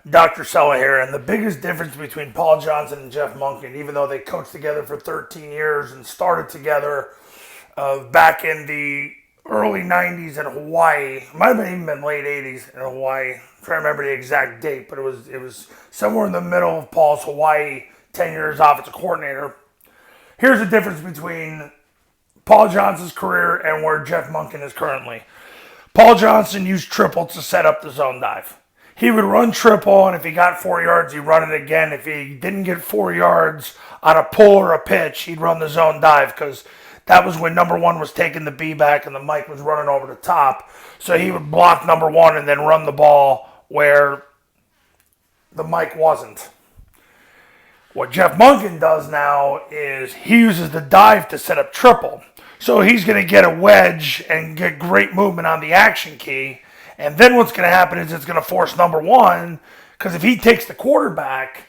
Dr. Sella here, and the biggest difference between Paul Johnson and Jeff Monken, even though they coached together for 13 years and started together back in the early 90s in Hawaii, it might have even been late 80s in Hawaii. I'm trying to remember the exact date, but it was somewhere in the middle of Paul's Hawaii 10 years offensive coordinator. Here's the difference between Paul Johnson's career and where Jeff Monken is currently. Paul Johnson used triple to set up the zone dive. He would run triple, and if he got 4 yards, he'd run it again. If he didn't get 4 yards on a pull or a pitch, he'd run the zone dive because that was when number one was taking the B back and the Mike was running over the top. So he would block number one and then run the ball where the Mike wasn't. What Jeff Monken does now is he uses the dive to set up triple. So he's going to get a wedge and get great movement on the action key. And then what's going to happen is it's going to force number one, because if he takes the quarterback,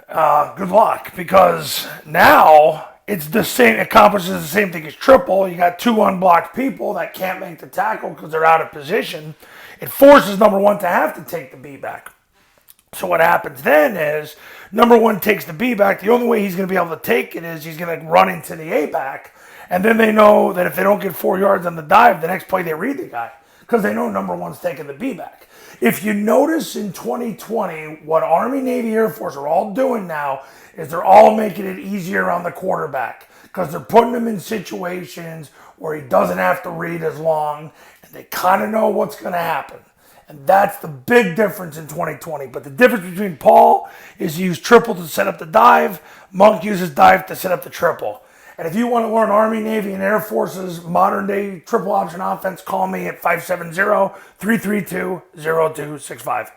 good luck, because now it's the same, accomplishes the same thing as triple. You got two unblocked people that can't make the tackle because they're out of position. It forces number one to have to take the B back. So what happens then is number one takes the B back. The only way he's going to be able to take it is he's going to run into the A back. And then they know that if they don't get 4 yards on the dive, the next play they read the guy, because they know number one's taking the B back. If you notice in 2020, what Army, Navy, Air Force are all doing now is they're all making it easier on the quarterback because they're putting him in situations where he doesn't have to read as long, and they kind of know what's going to happen. And that's the big difference in 2020. But the difference between Paul is he used triple to set up the dive. Monk uses dive to set up the triple. And if you want to learn Army, Navy, and Air Force's modern-day triple option offense, call me at 570-332-0265.